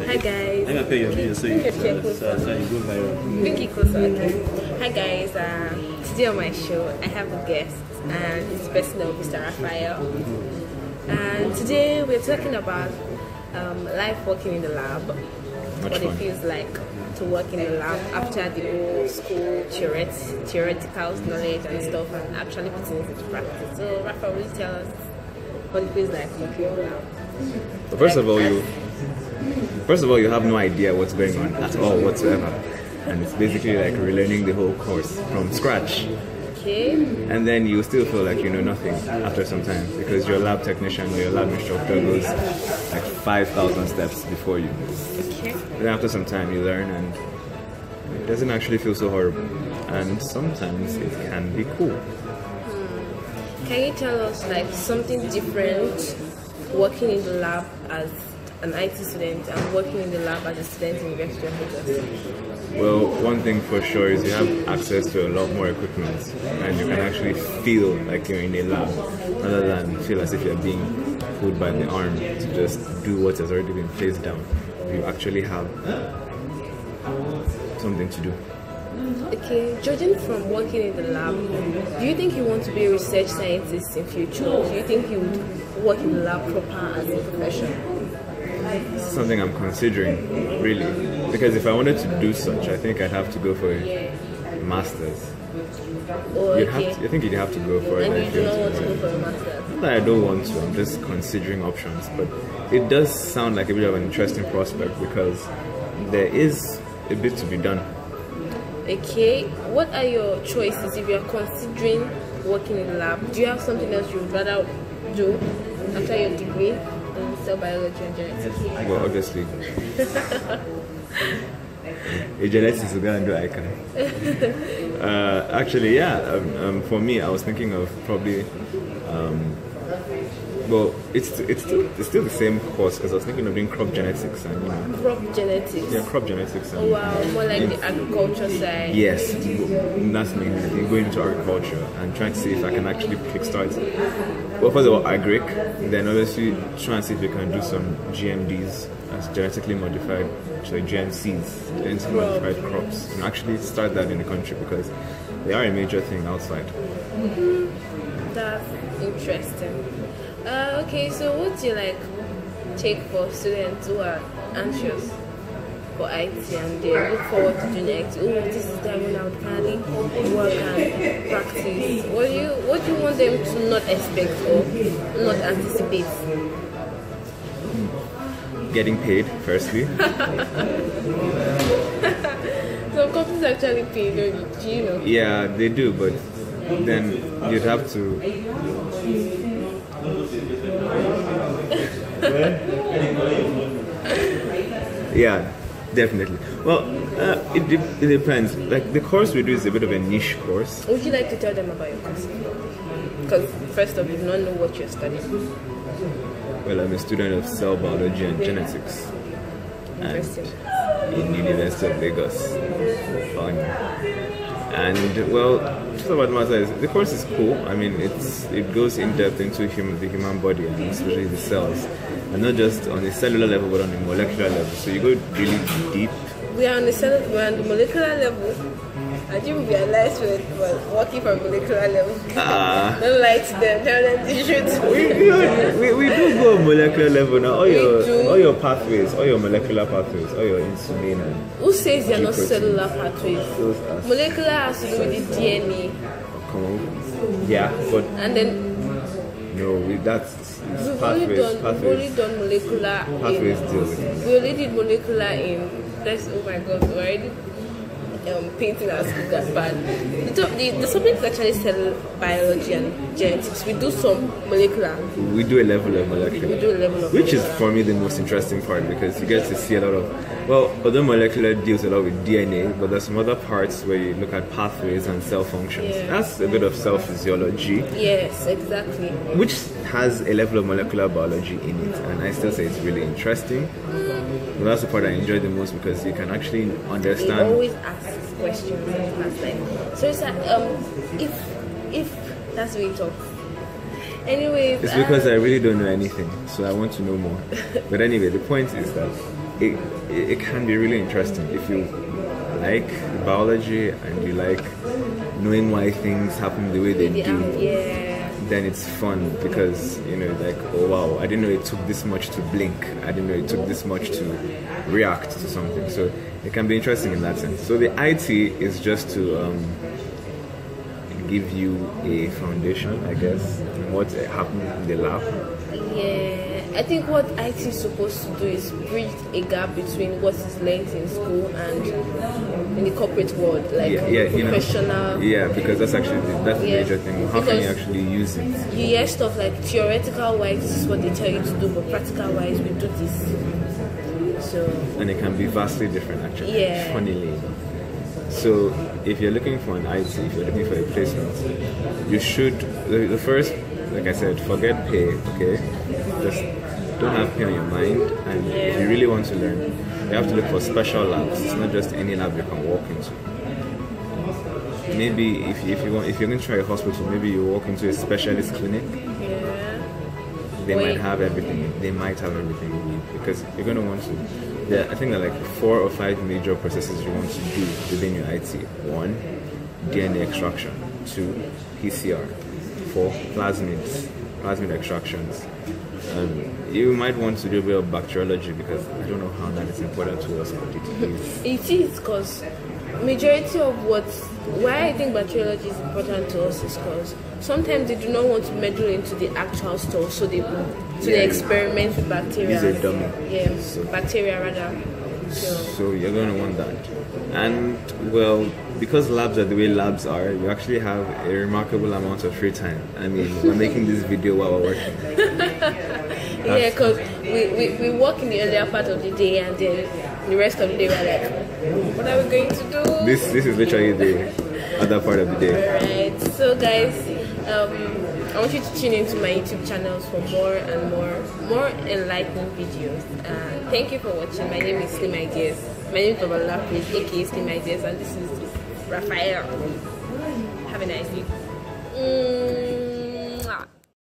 Hi guys. I'm gonna pay your video so you go viral. Bring it closer, okay. Hi guys. Today on my show I have a guest, and it's the person of Mr. Raphael. And today we're talking about life working in the lab. What it feels like to work in the lab after the old school theoretical knowledge and stuff, and actually putting it into practice. So Raphael, will you tell us what it feels like working in the lab? So first of all, you have no idea what's going on at all whatsoever, and it's basically like relearning the whole course from scratch. Okay. And then you still feel like you know nothing after some time because your lab technician or your lab instructor goes like 5,000 steps before you. Okay. Then after some time you learn, and it doesn't actually feel so horrible, and sometimes it can be cool. Can you tell us like something different working in the lab as an IT student and working in the lab as a student in University of Lagos? Well, one thing for sure is you have access to a lot more equipment, and you can actually feel like you're in a lab rather than feel as if you're being pulled by the arm to just do what has already been placed down. You actually have something to do. Okay, judging from working in the lab, do you think you want to be a research scientist in future? Do you think you would work in the lab proper as a profession? It's something I'm considering, really, because if I wanted to do such, I think I'd have to go for a master's. Or I think you'd have to go for it. And you do not want to go for a master's? Not that I don't want to, I'm just considering options, but it does sound like a bit of an interesting prospect because there is a bit to be done. Okay, what are your choices if you are considering working in the lab? Do you have something else you would rather do after your degree in cell biology and genetics? Well, obviously, a genetics is going to do ICANN. Actually, yeah. For me, I was thinking of probably. Well, it's still the same course because I was thinking of doing crop genetics and crop genetics. Yeah, crop genetics. And, oh wow, more like the agriculture side. Yes, that's me. I think going into agriculture and trying to see if I can actually kickstart. Well, first of all, agric. Then obviously try and see if we can do some GMDs, as genetically modified, so GMCs, genetically modified crops, and actually start that in the country because they are a major thing outside. That's interesting. Okay, so what's your take for students who are anxious for IT and they look forward to doing IT? Oh, this is the time when I would finally work and practice. What do you want them to not expect or not anticipate? Getting paid, firstly. Some companies actually pay, don't you know? Yeah, they do, but then you'd have to. Yeah, definitely. Well, it depends. Like the course we do is a bit of a niche course. Would you like to tell them about your course? Because first of all, you don't know what you're studying. Well, I'm a student of cell biology and genetics. In University of Lagos. Fun. And well, just about the matter is the course is cool. I mean, it goes in depth into the human body and especially the cells, and not just on the cellular level but on the molecular level. So you go really deep. We're on the molecular level. I think we realize we're working from molecular level. Don't lie to them, tell them the truth. We do go on molecular level now. All your pathways, all your molecular pathways, all your insulin and who says they're not cellular pathways? Molecular has to do with the DNA. Come on. Yeah, but and then that's pathways. We've only done molecular pathways deal with it. We only did molecular in oh my god, we already painting our school as bad. The subject is actually cell biology and genetics. We do some molecular. We do a level of molecular. We do a level of which is for me the most interesting part because you get to see a lot of, well, although molecular deals a lot with DNA, but there's some other parts where you look at pathways and cell functions. Yeah. That's a bit of cell physiology. Yes, exactly. Which has a level of molecular biology in it, and I still say it's really interesting. But that's the part I enjoy the most because you can actually understand. You always ask questions in class, like, so it's like, if that's the way it talks. Anyways, it's because I really don't know anything, so I want to know more. But anyway, the point is that it can be really interesting if you like biology and you like knowing why things happen the way they do. Then it's fun because like, oh wow, I didn't know it took this much to blink. I didn't know it took this much to react to something. So it can be interesting in that sense. So the IT is just to give you a foundation, I guess, in what happened in the lab. Yeah, I think what IT is supposed to do is bridge a gap between what is learned in school and in the corporate world, like professional. Because that's the major thing. How can you actually use it? You hear stuff like theoretical wise, this is what they tell you to do, but practical wise, we do this. So. And it can be vastly different, actually. Yeah. Funnily. So if you're looking for an IT, if you're looking for a placement, you should, the first, like I said, forget pay, okay? Just don't have pay on your mind, and if you really want to learn, you have to look for special labs. It's not just any lab you can walk into. Maybe if you're going to try a hospital, maybe you walk into a specialist clinic. They might have everything. They might have everything you need, because you're going to want to. I think there are like 4 or 5 major processes you want to do within your IT. 1, DNA extraction. 2, PCR. 4, plasmid extractions. You might want to do a bit of bacteriology, because I don't know how that is important to us. It is, because majority of why I think bacteriology is important to us is because sometimes they do not want to meddle into the actual stuff, so they experiment with bacteria. Use a dummy. Bacteria rather. So you're going to want that. And well, because labs are the way labs are, you actually have a remarkable amount of free time. I mean, we're making this video while we're working. Because we work in the earlier part of the day, and then the rest of the day we're like, what are we going to do? This is literally the other part of the day. Alright, so guys, I want you to tune into my YouTube channels for more and more enlightening videos. Thank you for watching. My name is Slim Ideas. My name is Babalola Praise, aka Slim Ideas, and this is Raphael. Have a nice day.